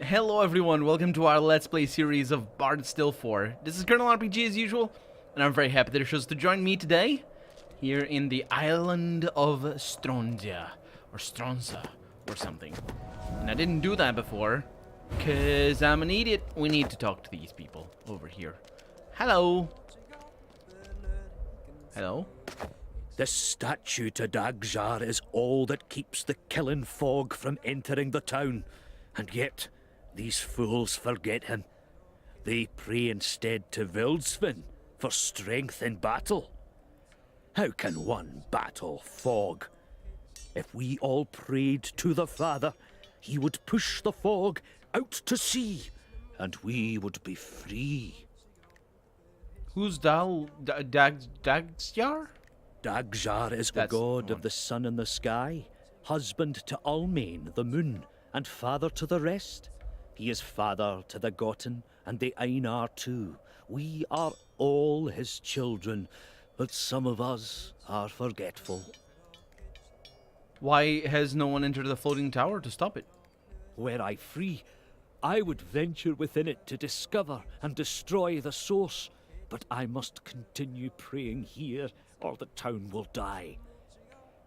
Hello everyone, welcome to our Let's Play series of Barrows Deep 4. This is Colonel RPG as usual, and I'm very happy that you chose to join me today here in the island of Stronzia, or Stronza, or something. And I didn't do that before, because I'm an idiot. We need to talk to these people over here. Hello. Hello? The statue to Dagjar is all that keeps the killing fog from entering the town, and yet these fools forget him. They pray instead to Vildsvin for strength in battle. How can one battle fog? If we all prayed to the Father, he would push the fog out to sea, and we would be free. Who's Dagjar? Dagjar is the god of the sun and the sky, husband to Almain, the moon, and father to the rest. He is father to the Gotten and the Einar too. We are all his children, but some of us are forgetful. Why has no one entered the floating tower to stop it? Were I free, I would venture within it to discover and destroy the source, but I must continue praying here, or the town will die.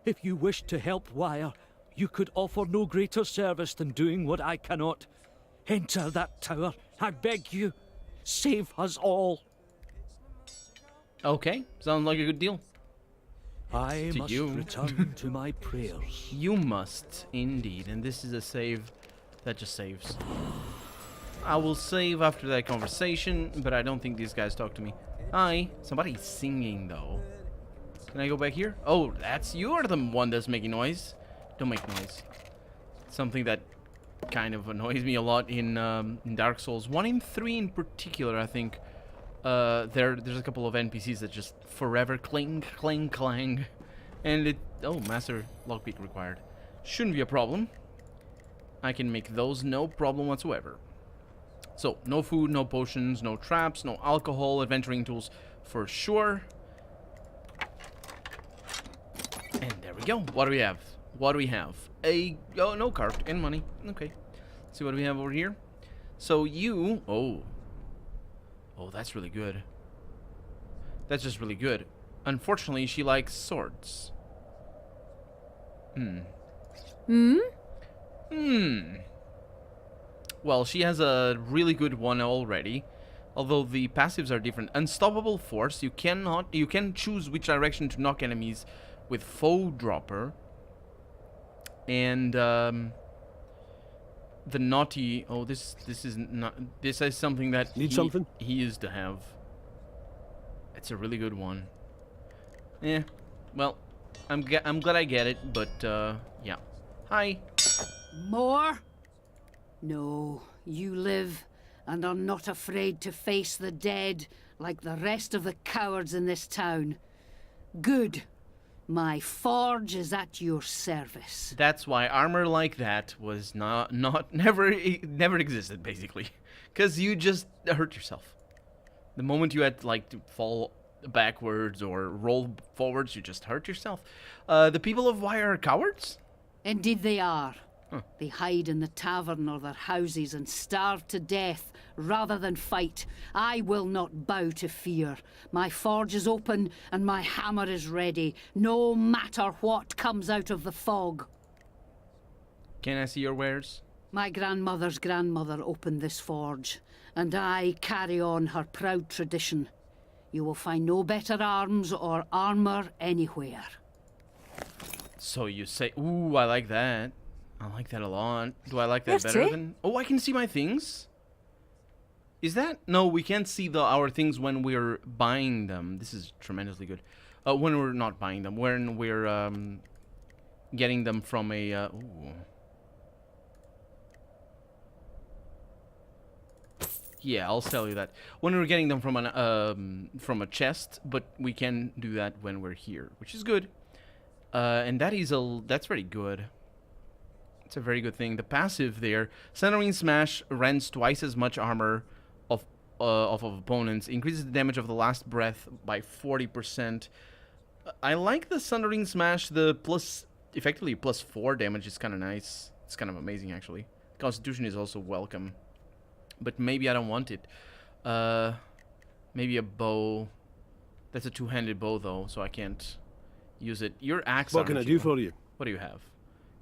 If you wish to help Wire, you could offer no greater service than doing what I cannot. Enter that tower, I beg you. Save us all. Okay, sounds like a good deal. I must return to my prayers. You must, indeed. And this is a save that just saves. I will save after that conversation, but I don't think these guys talk to me. Hi. Somebody's singing, though. Can I go back here? Oh, you're the one that's making noise. Don't make noise. Something that kind of annoys me a lot in Dark Souls 1 and 3 in particular, I think. There's a couple of NPCs that just forever cling, clang, clang. And it... Oh, Master Lockpick required. Shouldn't be a problem. I can make those no problem whatsoever. So, no food, no potions, no traps, no alcohol, adventuring tools for sure. And there we go. What do we have? What do we have? Oh, no cart and money. Okay. Let's see what we have over here. So you... Oh, that's really good. That's just really good. Unfortunately, she likes swords. Well, she has a really good one already. Although the passives are different. Unstoppable force. You can choose which direction to knock enemies with foe dropper. And the naughty... Oh, this is not... This is something that he used to have. It's a really good one. Yeah. Well, I'm glad I get it, but yeah. Hi. More? No, you live and are not afraid to face the dead like the rest of the cowards in this town. Good. My forge is at your service. That's why armor like that was never existed, basically. Because you just hurt yourself. The moment you had like to fall backwards or roll forwards, you just hurt yourself. The people of Wire are cowards? Indeed they are. Huh. They hide in the tavern or their houses and starve to death rather than fight. I will not bow to fear. My forge is open and my hammer is ready, no matter what comes out of the fog. Can I see your wares? My grandmother's grandmother opened this forge, and I carry on her proud tradition. You will find no better arms or armor anywhere. So you say... Ooh, I like that. I like that a lot. Do I like that better than... Oh, I can see my things? Is that... No, we can't see our things when we're buying them. This is tremendously good. When we're not buying them. When we're getting them from a... Ooh. Yeah, I'll tell you that. When we're getting them from a chest, but we can do that when we're here, which is good. And that's very good. It's a very good thing. The passive there, Centering Smash rends twice as much armor of opponents, increases the damage of the last breath by 40%. I like the Sundering Smash. The effectively +4 damage is kind of nice. It's kind of amazing, actually. Constitution is also welcome. But maybe I don't want it. Maybe a bow. That's a two-handed bow, though, so I can't use it. Your axe. What can I do for you? What do you have?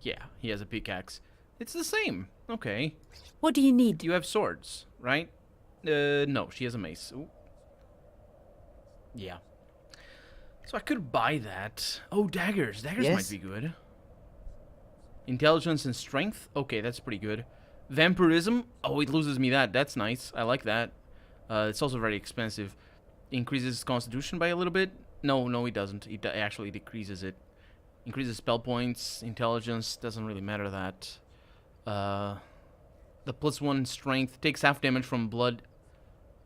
Yeah, he has a pickaxe. It's the same. Okay. What do you need? You have swords, right? No, she has a mace. Ooh. Yeah. So I could buy that. Oh, daggers. Daggers might be good. Intelligence and strength. Okay, that's pretty good. Vampirism. Oh, it loses me that. That's nice. I like that. It's also very expensive. Increases constitution by a little bit. No, it doesn't. It actually decreases it. Increases spell points. Intelligence. Doesn't really matter that. The +1 strength takes half damage from blood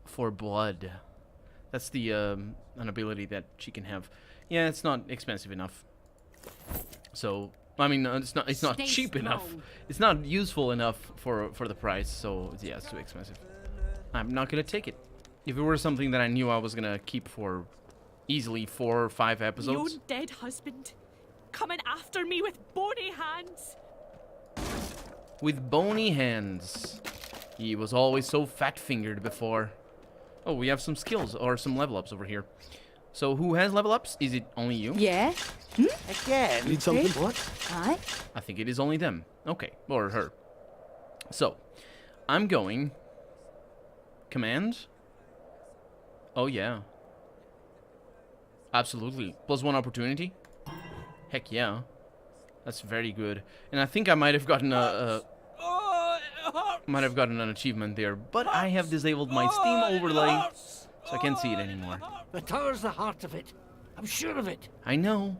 for blood. That's the an ability that she can have. Yeah, it's not expensive enough. So I mean, it's not cheap enough. It's not useful enough for the price. So yeah, it's too expensive. I'm not gonna take it. If it were something that I knew I was gonna keep for easily 4 or 5 episodes. Your dead husband, coming after me with bony hands. With bony hands. He was always so fat-fingered before. Oh, we have some skills or some level ups over here. So who has level ups? Is it only you? Yeah. Again? Need something? What? Aye. I think it is only them. Okay, or her. So, I'm going... Command? Oh, yeah. Absolutely. +1 opportunity? Heck yeah. That's very good. And I think I might have gotten might have gotten an achievement there, but I have disabled my Steam overlay, so I can't see it anymore. The tower's the heart of it. I'm sure of it. I know.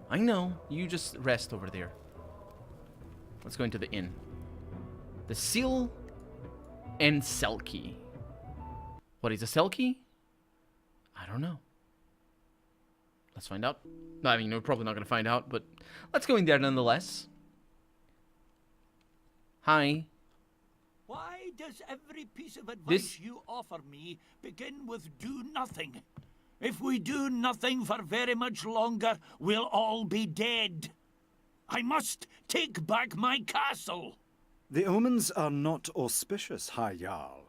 You just rest over there. Let's go into the inn. The seal and Selkie. What is a Selkie? I don't know. Let's find out. I mean, we're probably not going to find out, but let's go in there nonetheless. Hi. Why does every piece of advice you offer me begin with do nothing? If we do nothing for very much longer, we'll all be dead. I must take back my castle. The omens are not auspicious, High Jarl.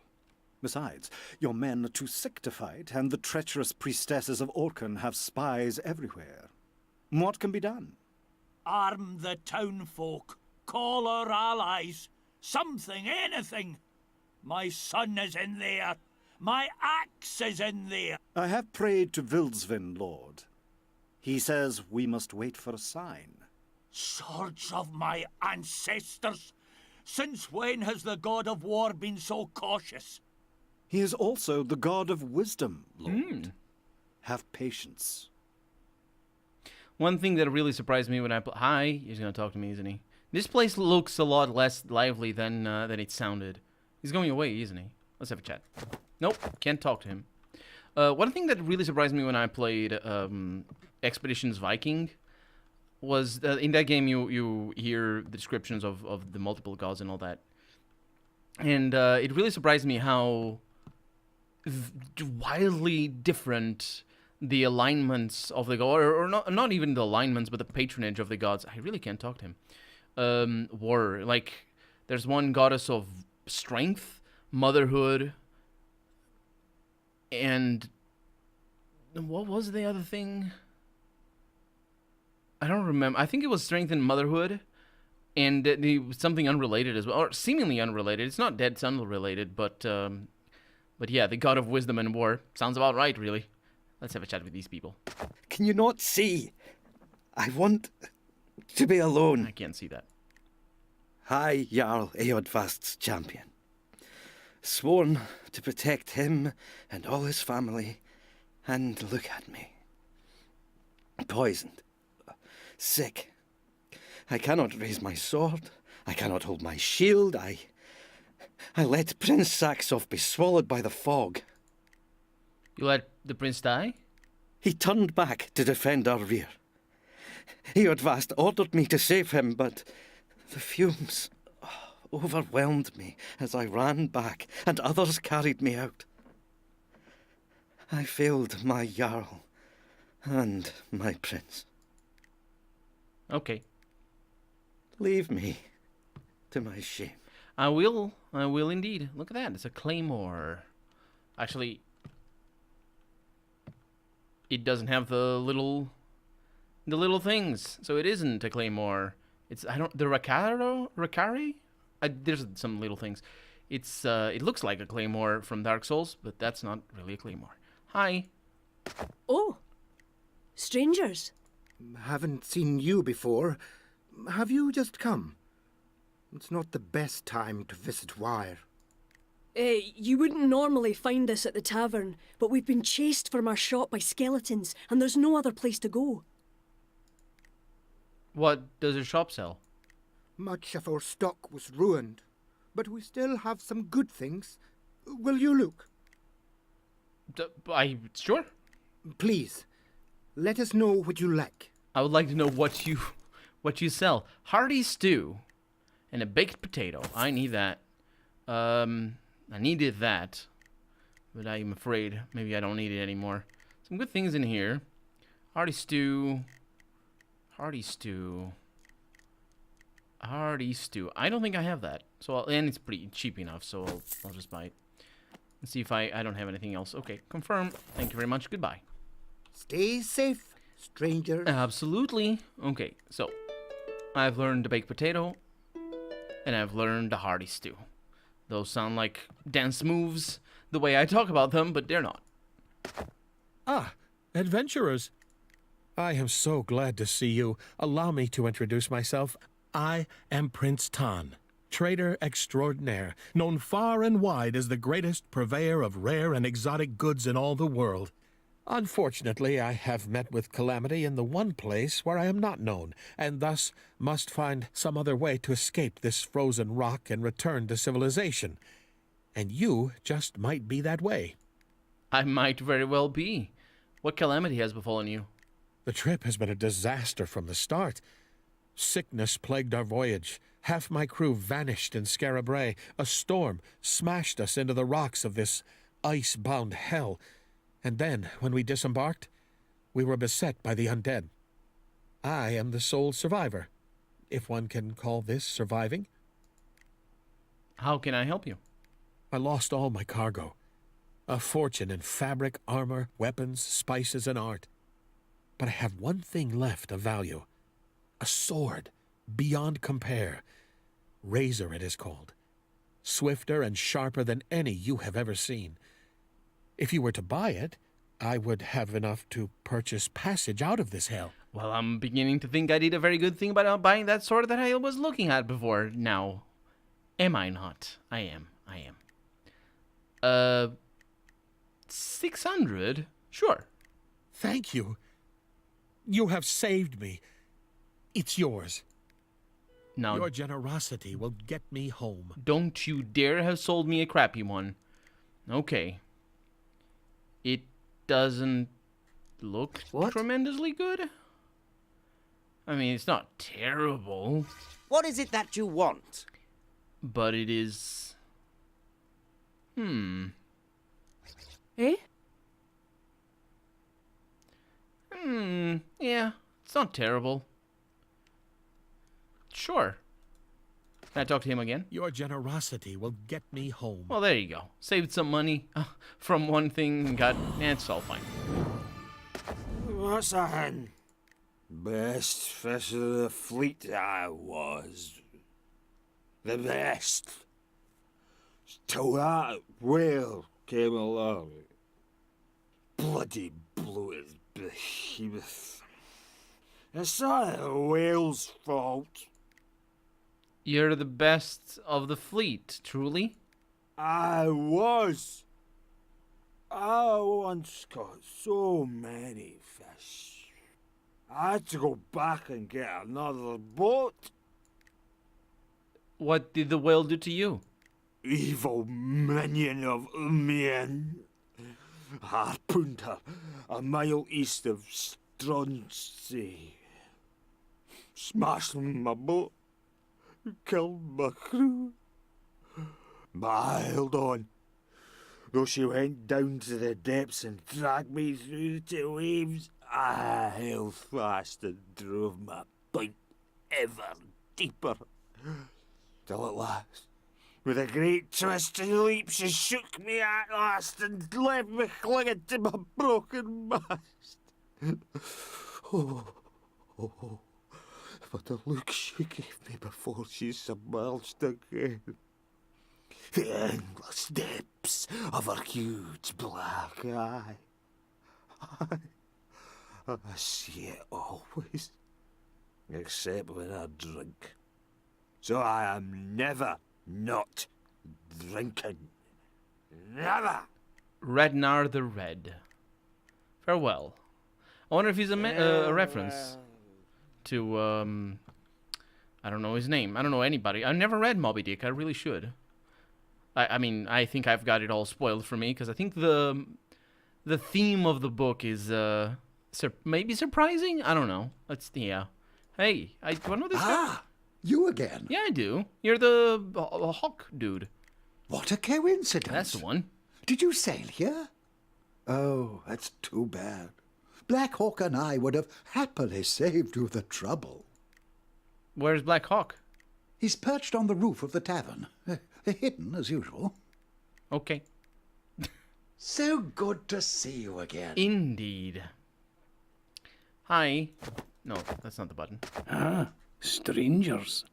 Besides, your men are too sick to fight, and the treacherous priestesses of Orcan have spies everywhere. What can be done? Arm the townfolk. Call our allies. Something, anything. My son is in there. My axe is in there. I have prayed to Vildsvin, Lord. He says we must wait for a sign. Swords of my ancestors! Since when has the god of war been so cautious? He is also the god of wisdom, Lord. Have patience. One thing that really surprised me when I Hi, he's gonna talk to me, isn't he? This place looks a lot less lively than it sounded. He's going away, isn't he? Let's have a chat. Nope, can't talk to him. One thing that really surprised me when I played Expeditions Viking was in that game you hear the descriptions of the multiple gods and all that. And it really surprised me how wildly different the alignments of the god, or not even the alignments, but the patronage of the gods. I really can't talk to him. Were like, there's one goddess of strength, motherhood, and what was the other thing? I don't remember. I think it was strength and motherhood, and something unrelated as well, or seemingly unrelated. It's not Dead Sun related, but yeah, the god of wisdom and war sounds about right, really. Let's have a chat with these people. Can you not see? I want to be alone. I can't see that. High Jarl Eodvast's champion. Sworn to protect him and all his family. And look at me. Poisoned. Sick. I cannot raise my sword. I cannot hold my shield. I let Prince Saxoff be swallowed by the fog. You let the prince die? He turned back to defend our rear. Eodvast ordered me to save him, but the fumes overwhelmed me as I ran back, and others carried me out. I failed my Jarl and my prince. Okay. Leave me to my shame. I will indeed. Look at that, it's a claymore. Actually, it doesn't have the little things, so it isn't a claymore. It's the Ricari? There's some little things. It's it looks like a claymore from Dark Souls, but that's not really a claymore. Hi. Oh, strangers. Haven't seen you before. Have you just come? It's not the best time to visit Wire. You wouldn't normally find us at the tavern, but we've been chased from our shop by skeletons, and there's no other place to go. What does your shop sell? Much of our stock was ruined, but we still have some good things. Will you look? Sure. Please, let us know what you like. I would like to know what you sell. Hearty stew and a baked potato. I need that. I needed that, but I'm afraid maybe I don't need it anymore. Some good things in here. Hearty stew. Hearty stew. Hearty stew. I don't think I have that. So and it's pretty cheap enough, so I'll just buy it. Let's see if I don't have anything else. Okay, confirm. Thank you very much. Goodbye. Stay safe, stranger. Absolutely. Okay, so I've learned the baked potato, and I've learned the hearty stew. Those sound like dance moves the way I talk about them, but they're not. Ah, adventurers. I am so glad to see you. Allow me to introduce myself. I am Prince Tan, trader extraordinaire, known far and wide as the greatest purveyor of rare and exotic goods in all the world. Unfortunately, I have met with calamity in the one place where I am not known, and thus must find some other way to escape this frozen rock and return to civilization. And you just might be that way. I might very well be. What calamity has befallen you? The trip has been a disaster from the start. Sickness plagued our voyage. Half my crew vanished in Scarabray. A storm smashed us into the rocks of this ice-bound hell. And then, when we disembarked, we were beset by the undead. I am the sole survivor, if one can call this surviving. How can I help you? I lost all my cargo. A fortune in fabric, armor, weapons, spices, and art. But I have one thing left of value. A sword, beyond compare. Razor it is called. Swifter and sharper than any you have ever seen. If you were to buy it, I would have enough to purchase passage out of this hell. Well, I'm beginning to think I did a very good thing by not buying that sword that I was looking at before. Now, am I not? I am. 600? Sure. Thank you. You have saved me. It's yours. Now, your generosity will get me home. Don't you dare have sold me a crappy one. Okay. It doesn't look tremendously good. I mean, it's not terrible. What is it that you want? But it is... Eh? Yeah, it's not terrible. Sure. Can I talk to him again? Your generosity will get me home. Well, there you go. Saved some money from one thing and got... it's all fine. What's that? Best fish of the fleet I was. The best. Till that whale came along. Bloody bloated behemoth. It's not the whale's fault. You're the best of the fleet, truly? I was. I once caught so many fish. I had to go back and get another boat. What did the whale do to you? Evil minion of Umian. Harpooned her a mile east of Stronsea. Smashed my boat. Killed my crew. But I held on. Though she went down to the depths and dragged me through the waves, I held fast and drove my point ever deeper. Till at last, With a great twist and leap, she shook me at last and left me clinging to my broken mast. Oh, but the look she gave me before she submerged again. The endless depths of her huge black eye. I see it always, except when I drink. So I am never not drinking. Never! Rednar the Red. Farewell. I wonder if he's a reference to, I don't know his name. I don't know anybody. I've never read Moby Dick. I really should. I mean, I think I've got it all spoiled for me, because I think the theme of the book is, maybe surprising? I don't know. Yeah. Hey, do I know this guy? You again? Yeah, I do. You're the hawk dude. What a coincidence. That's the one. Did you sail here? Oh, that's too bad. Black Hawk and I would have happily saved you the trouble. Where's Black Hawk? He's perched on the roof of the tavern. Hidden, as usual. Okay. So good to see you again. Indeed. Hi. No, that's not the button. Strangers.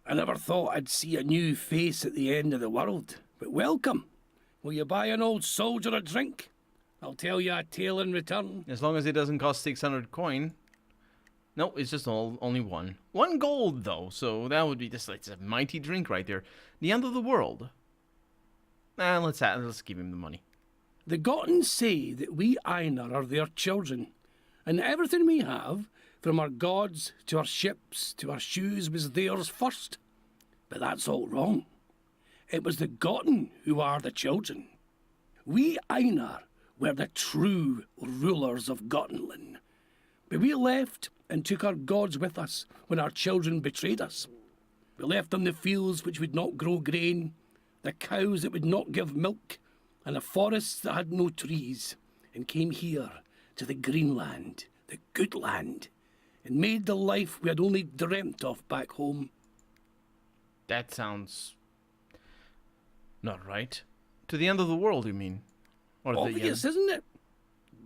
I never thought I'd see a new face at the end of the world. But welcome. Will you buy an old soldier a drink? I'll tell you a tale in return. As long as it doesn't cost 600 coin. No, it's just only one. 1 gold, though, so that would be just like a mighty drink right there. The end of the world. Let's give him the money. The Gottens say that we Einar are their children, and everything we have, from our gods to our ships to our shoes, was theirs first. But that's all wrong. It was the Gotten who are the children. We Einar were the true rulers of Gottenland. But we left and took our gods with us when our children betrayed us. We left them the fields which would not grow grain, the cows that would not give milk, and the forests that had no trees, and came here to the green land, the good land, and made the life we had only dreamt of back home. That sounds not right. To the end of the world, you mean? Or Obvious, isn't it?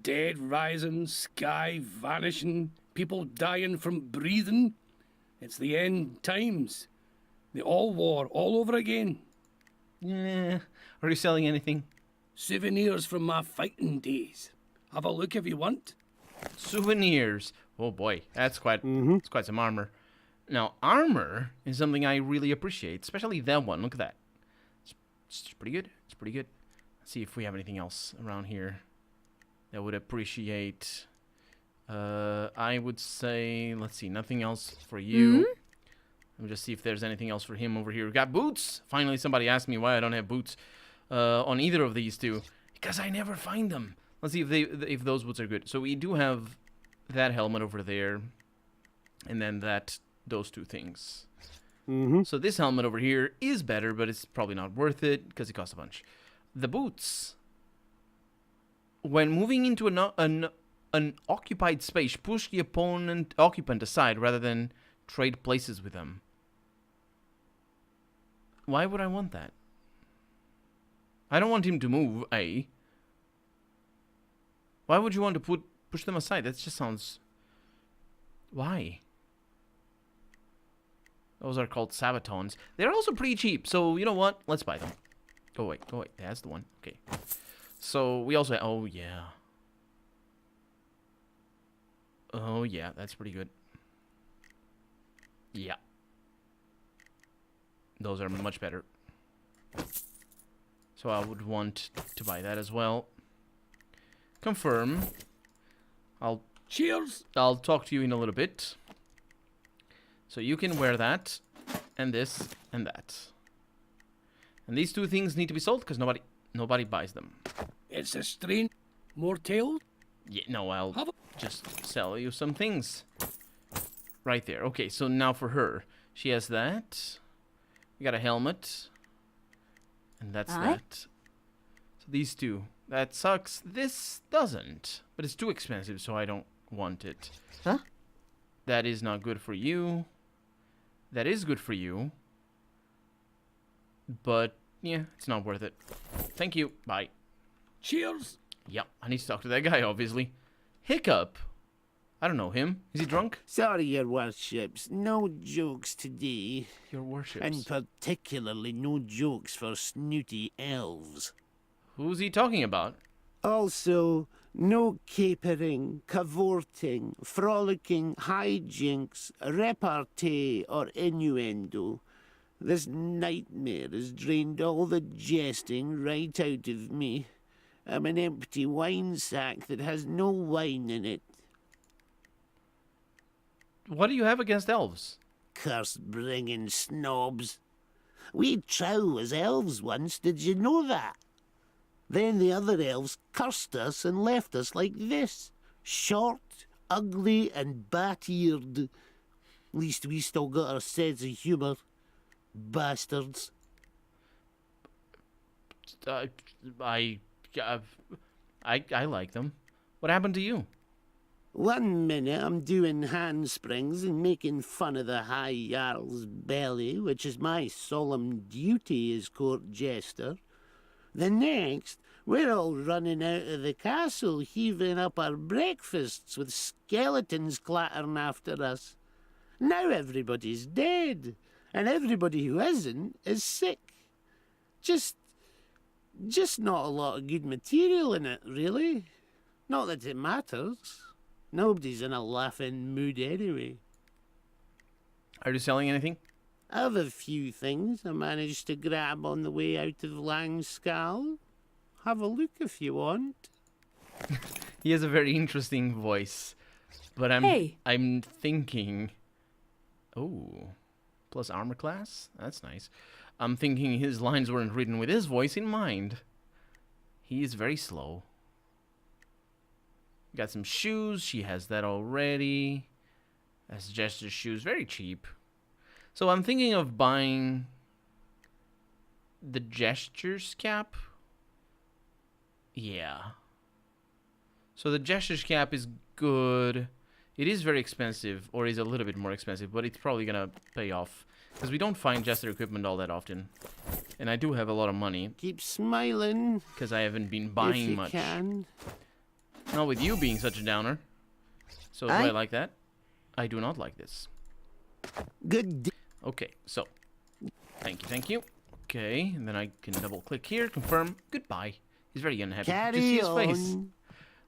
Dead rising, sky vanishing, people dying from breathing. It's the end times. The all war all over again. Yeah. Are you selling anything? Souvenirs from my fighting days. Have a look if you want. Souvenirs. Oh boy, that's quite some armor. Now, armor is something I really appreciate, especially that one. Look at that. It's pretty good. It's pretty good. Let's see if we have anything else around here that would appreciate. I would say, let's see, nothing else for you. Let me just see if there's anything else for him over here. We got boots. Finally, somebody asked me why I don't have boots on either of these two. Because I never find them. Let's see if those boots are good. So we do have that helmet over there, and then those two things. So this helmet over here is better, but it's probably not worth it because it costs a bunch. The boots, when moving into an occupied space, push the occupant aside rather than trade places with them. Why would I want that? I don't want him to move, A. Why would you want to push them aside? That just sounds... Why? Those are called sabatons. They're also pretty cheap, so you know what? Let's buy them. Go away. That's the one. Okay. So we also... Oh, yeah. Oh, yeah. That's pretty good. Yeah. Those are much better. So I would want to buy that as well. Confirm. Cheers! I'll talk to you in a little bit. So you can wear that, and this, and that. And these two things need to be sold because nobody buys them. It's a strange... More tales? Yeah, no, I'll just sell you some things. Right there. Okay, so now for her. She has that. We got a helmet. And that's that. So these two. That sucks. This doesn't. But it's too expensive, so I don't want it. Huh? That is not good for you. That is good for you. But, yeah, it's not worth it. Thank you. Bye. Cheers. Yep, I need to talk to that guy, obviously. Hiccup. I don't know him. Is he drunk? Sorry, your worships. No jokes today. Your worships. And particularly no jokes for snooty elves. Who's he talking about? Also, no capering, cavorting, frolicking, hijinks, repartee, or innuendo. This nightmare has drained all the jesting right out of me. I'm an empty wine sack that has no wine in it. What do you have against elves? Curse-bringing snobs. We trow as elves once, did you know that? Then the other elves cursed us and left us like this. Short, ugly, and bat-eared. At least we still got our sense of humour. Bastards. I like them. What happened to you? 1 minute I'm doing handsprings and making fun of the High Jarl's belly, which is my solemn duty as court jester. The next, we're all running out of the castle, heaving up our breakfasts with skeletons clattering after us. Now everybody's dead, and everybody who isn't is sick. Just not a lot of good material in it, really. Not that it matters. Nobody's in a laughing mood anyway. Are you selling anything? I have a few things I managed to grab on the way out of Langscal. Have a look if you want. He has a very interesting voice. But I'm thinking... Oh, plus armor class? That's nice. I'm thinking his lines weren't written with his voice in mind. He is very slow. Got some shoes. She has that already. That's Jester shoes. Very cheap. So I'm thinking of buying the Jester's cap. Yeah. So the Jester's cap is good. It is very expensive, or is a little bit more expensive, but it's probably gonna pay off. Because we don't find Jester equipment all that often. And I do have a lot of money. Keep smiling. Because I haven't been buying much. Can. Not with you being such a downer. So do I like that? I do not like this. Good. Okay, so. Thank you. Okay, and then I can double click here, confirm, goodbye. He's very unhappy. Carry Just see his on. face.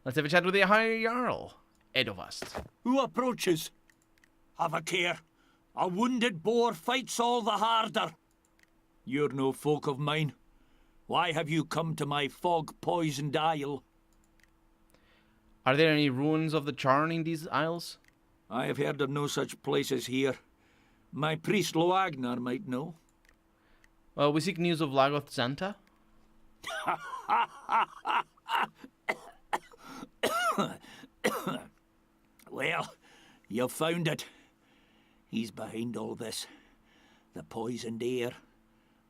Let's have a chat with the High Jarl, Edovast. Who approaches? Have a care. A wounded boar fights all the harder. You're no folk of mine. Why have you come to my fog-poisoned isle? Are there any ruins of the Charn in these isles? I have heard of no such places here. My priest Loagnar might know. We seek news of Lagoth Zanta. Well, you've found it. He's behind all this. The poisoned air,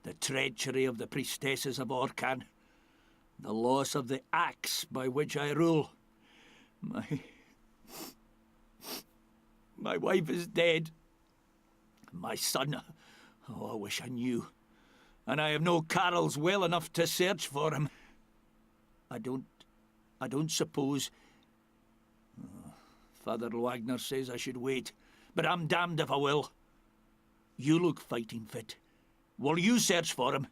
the treachery of the priestesses of Orcan, the loss of the axe by which I rule. My wife is dead. My son, oh, I wish I knew. And I have no Carol's well enough to search for him. I don't suppose... Father Wagner says I should wait, but I'm damned if I will. You look fighting fit. Will you search for him?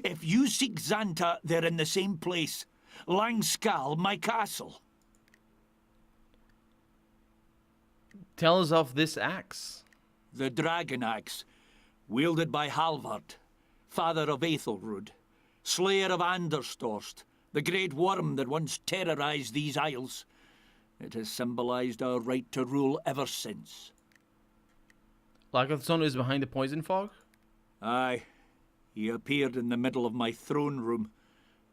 If you seek Xanta, they're in the same place. Langscal, my castle. Tell us of this axe. The dragon axe, wielded by Halvard, father of Aethelrud, slayer of Anderstorst, the great worm that once terrorized these isles. It has symbolized our right to rule ever since. Lagothson is behind the poison fog? Aye. He appeared in the middle of my throne room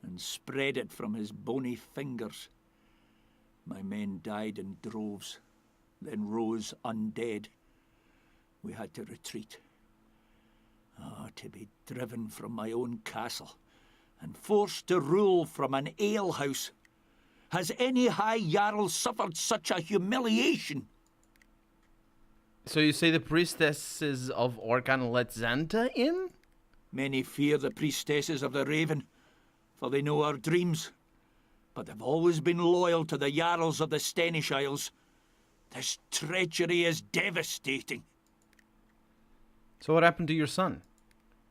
and spread it from his bony fingers. My men died in droves, then rose undead. We had to retreat. To be driven from my own castle and forced to rule from an alehouse. Has any High Jarl suffered such a humiliation? So you say the priestesses of Orcan let Xanta in? Many fear the priestesses of the Raven, for they know our dreams. But they've always been loyal to the Jarls of the Stenish Isles. This treachery is devastating. So what happened to your son?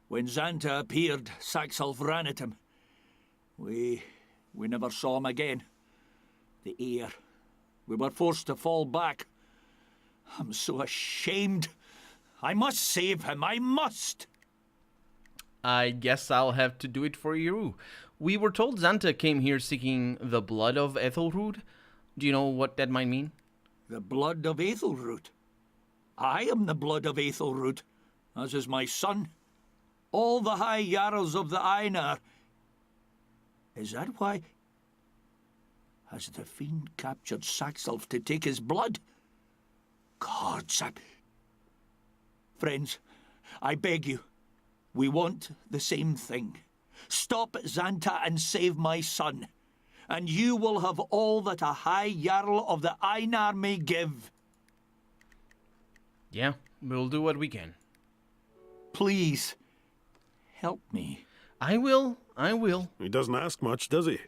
When Xanta appeared, Saxolf ran at him. We never saw him again. The heir. We were forced to fall back. I'm so ashamed. I must save him. I must. I guess I'll have to do it for you. We were told Xanta came here seeking the blood of Ethelrud. Do you know what that might mean? The blood of Ethelrud? I am the blood of Ethelrud, as is my son. All the high Jarls of the Einar. Is that why? Has the fiend captured Saxolf to take his blood? Gods, Friends, I beg you, we want the same thing. Stop Xanta and save my son, and you will have all that a high Jarl of the Einar may give. Yeah, we'll do what we can. Please, help me. I will. He doesn't ask much, does he?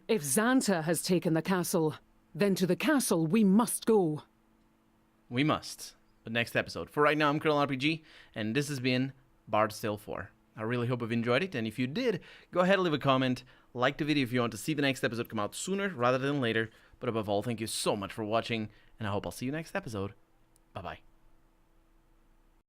If Xanta has taken the castle, then to the castle we must go. We must. But next episode. For right now, I'm Colonel RPG, and this has been Bard's Tale 4. I really hope you've enjoyed it, and if you did, go ahead and leave a comment, like the video if you want to see the next episode come out sooner rather than later, but above all, thank you so much for watching, and I hope I'll see you next episode. Bye-bye.